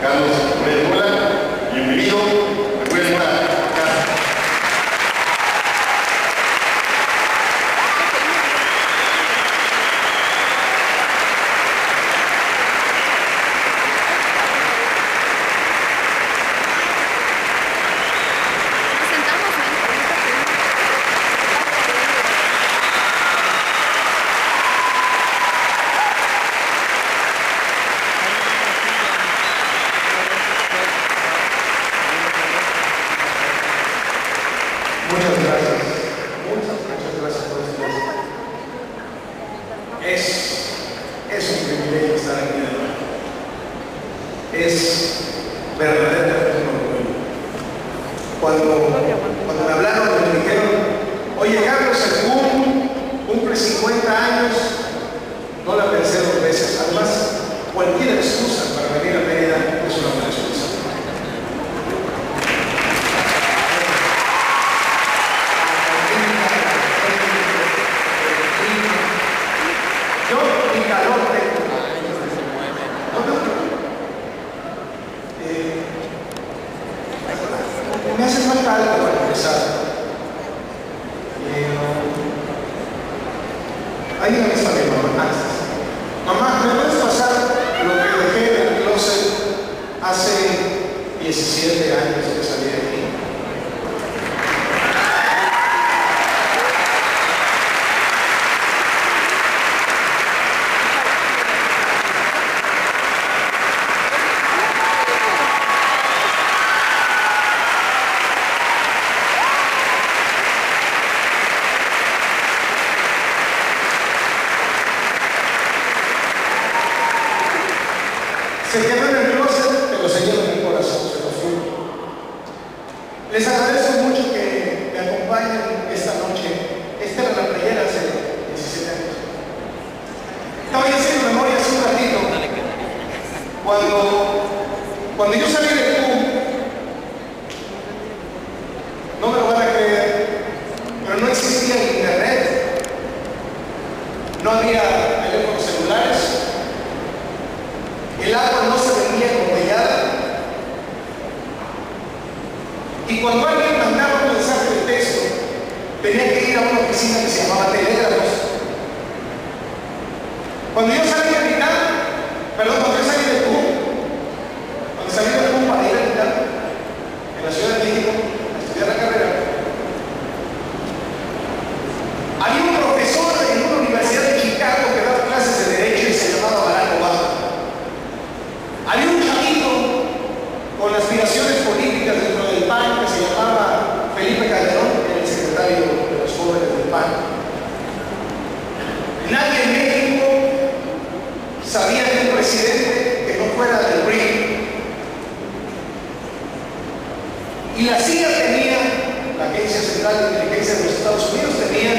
Carlos Rubén Mora. Bienvenido, Rubén Mora, acá. Muchas gracias. Muchas gracias por esto. Es un privilegio estar aquí de nuevo. Es verdaderamente un orgullo. Cuando me hablaron, me dijeron, oye Carlos, el CUM cumple 50 años, no la pensé dos veces. Además, cualquier excusa para venir a Mérida es una buena excusa. Me hace falta algo para empezar. Ahí no está mi mamá. Mamá, ¿me puedes pasar lo que dejé en el closet hace 17 años que salí de aquí? Se quedó en el closet, pero se lleva en mi corazón, se lo juro. Les agradezco mucho que me acompañen esta noche. Esta era la playera hace 17 años. Estaba haciendo memoria hace un ratito. Cuando yo salí del CUM, no me lo van a creer, pero no existía internet. No había teléfonos celulares. El agua no se vendía embotellada. Y cuando alguien mandaba un mensaje de texto, tenía que ir a una oficina que se llamaba Telégrafos. Cuando yo salí de Titán, cuando yo salí de CUM, cuando salí de CUM para ir a Titán, en la Ciudad de México, a estudiar la carrera, había un profesor en una universidad de Chicago que daba clases de Derecho y se llamaba Barack Obama. Había un chavito con aspiraciones políticas dentro del PAN que se llamaba Felipe Calderón, que era el secretario de los jóvenes del PAN. Nadie en México sabía de un presidente que no fuera del PRI. Y la CIA tenía, la Agencia Central de Inteligencia de los Estados Unidos, tenía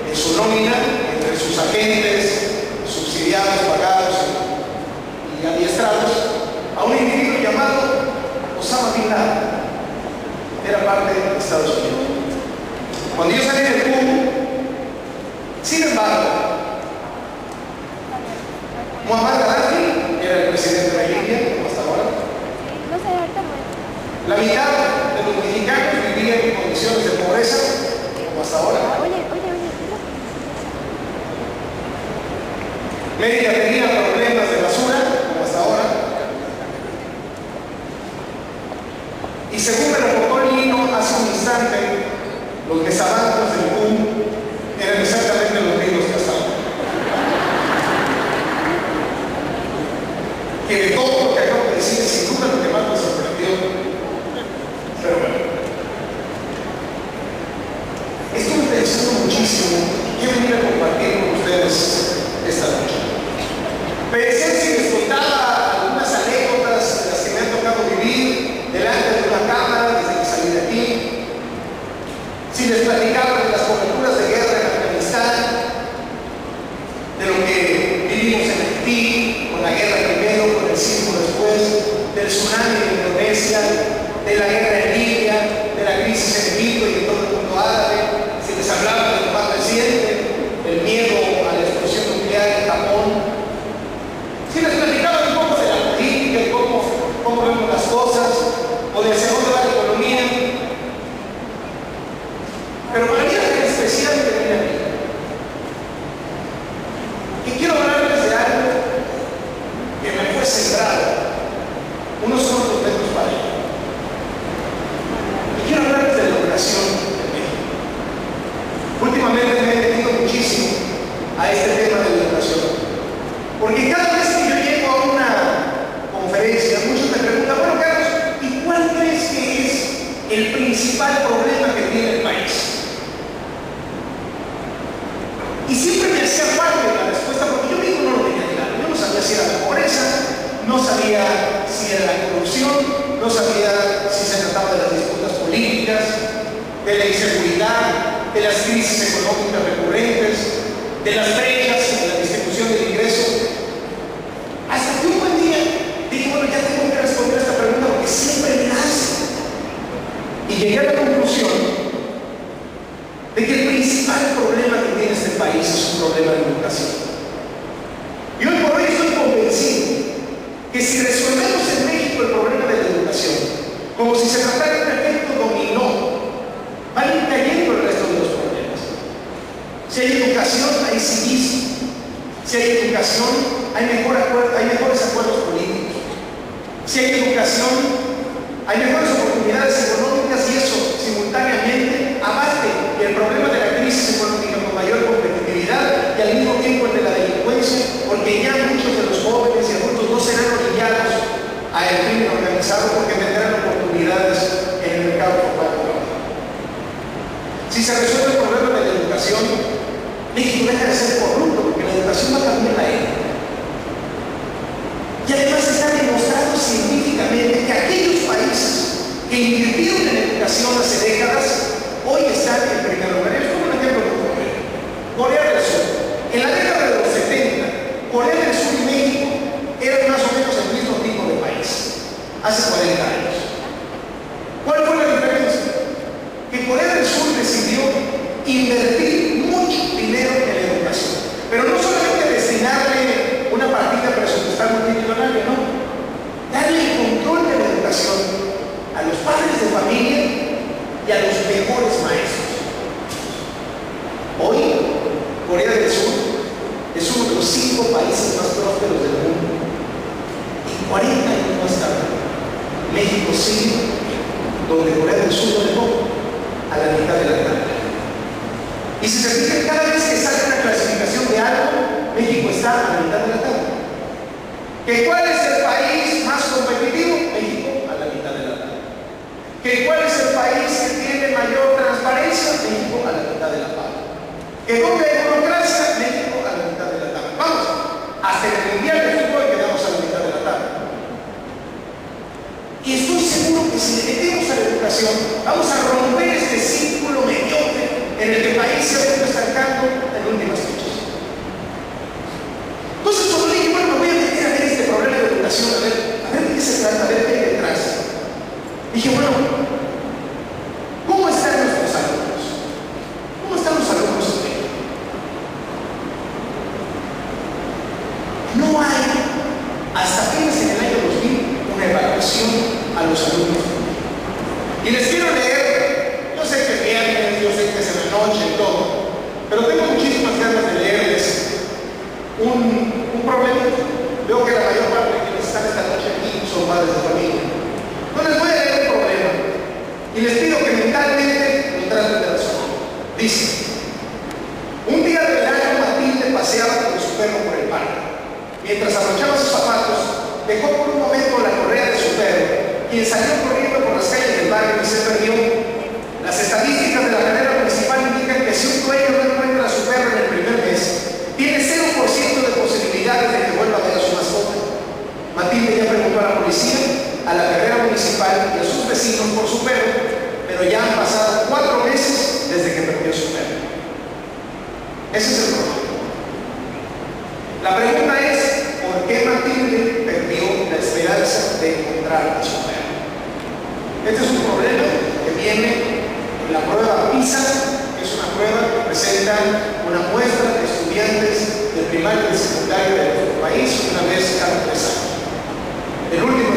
en su nómina, entre sus agentes, subsidiados, pagados y adiestrados, a un individuo llamado Osama Bin Laden. Era parte de Estados Unidos. Cuando yo salí del CUM, sin embargo, Muammar Gaddafi era el presidente de la Libia, como hasta ahora. La mitad de los mexicanos vivían en condiciones de pobreza, como hasta ahora. Mérida tenía problemas de basura, como hasta ahora. Y según me reportó el Lino hace un instante, los desabatos del CUM eran exactamente los mismos que hasta ahora. Que de todo lo que acabo de decir, sin duda lo que más me sorprendió. Pero bueno, estuve pensando muchísimo. Quiero venir a compartir con ustedes esta noche. Pensé si les contaba algunas anécdotas de las que me han tocado vivir delante de una cámara desde que salí de aquí, si les platicaba de las coberturas de guerra en Afganistán, de lo que vivimos en Haití, con la guerra primero, con el sismo después, del tsunami en Indonesia, de la guerra en Libia, de la crisis en Egipto y de todo el mundo árabe, si les hablaba de lo más reciente, el miedo a la explosión nuclear en Japón, si les platicaba un poco de la política y cómo sabía si era la corrupción, no sabía si se trataba de las disputas políticas, de la inseguridad, de las crisis económicas recurrentes, de las brechas en la distribución del ingreso. Hasta que un buen día dije, bueno, ya tengo que responder a esta pregunta porque siempre me hace. Y llegué a la conclusión de que el principal problema que tiene este país es un problema de educación. Y hoy por hoy estoy convencido que si resolvemos en México el problema de la educación, como si se tratara de un efecto dominó, van a ir cayendo el resto de los problemas. Si hay educación, hay civismo. Si hay educación, hay mejores acuerdos políticos. Si hay educación, hay mejores oportunidades económicas y eso simultáneamente abate el problema de la crisis económica con mayor competitividad y al mismo tiempo el de la delincuencia, porque ya muchos de los jóvenes y adultos no serán orillados al crimen organizado porque tendrán oportunidades en el mercado formal de trabajo. Si se resuelve el problema de la educación, México deja de ser corrupto porque la educación va a cambiar la ética. Y además está demostrado científicamente que aquellos países que invirtieron en educación hace décadas, hoy están en primer lugar. Les pongo un ejemplo de Corea. Corea del Sur. En la década de los 70, Corea del Sur y México eran más o menos el mismo tipo de país. Hace 40 años. ¿Cuál fue la diferencia? Que Corea del Sur decidió invertir mucho dinero en la educación. Pero no solamente destinarle una partida presupuestal multimillonaria, no. Darle el control de la educación a los padres de familia y a los mejores maestros. Hoy, Corea del Sur es uno de los 5 países más prósperos del mundo. Y 40 años más tarde, México sigue donde Corea del Sur lo dejó, a la mitad de la tabla. Y si se fijan, cada vez que sale una clasificación de algo, México está a la mitad de la tabla. ¿Que cuál es el país más competitivo? México a la mitad de la tabla. ¿Que cuál es el país que tiene mayor transparencia? México a la mitad de la tabla. ¿Que dónde hay burocracia? México a la mitad de la tabla. Vamos, hasta en el mundial de fútbol quedamos a la mitad de la tabla. Y estoy seguro que si le metemos a la educación, vamos a romper este círculo mediocre en el que el país se ha ido estancando en últimas fechas. Entonces, cuando dije, bueno, me voy a meter a ver este problema de educación, a ver de qué se trata, a ver qué hay detrás. Dije, bueno, ¿cómo están nuestros alumnos? ¿Cómo están los alumnos en México? No hay, hasta apenas en el año 2000, una evaluación a los alumnos. Y les quiero leer, yo sé que es viernes, yo sé que es en la noche y todo, pero tengo muchísimas ganas de leerles un problema. Veo que la mayor parte de quienes están esta noche aquí son padres de familia. No les voy a leer un problema y les pido que mentalmente lo traten de resolver. Dice: un día del año Matilde paseaba con su perro por el parque. Mientras abrochaba sus zapatos, dejó por un momento la correa de su perro, quien salió corriendo por las calles del barrio y se perdió. Las estadísticas de la carrera municipal indican que si un dueño no encuentra a su perro en el primer mes, tiene 0% de posibilidades de que vuelva a ver a su mascota. Matilde ya preguntó a la policía, a la carrera municipal y a sus vecinos por su perro, pero ya han pasado 4 meses desde que perdió su perro. Ese es el problema. La pregunta es, ¿por qué Matilde perdió la esperanza de encontrar a su perro? Este es un problema que viene en la prueba PISA, que es una prueba que presenta una muestra de estudiantes de primaria y de secundaria de nuestro país una vez cada 3 años. El último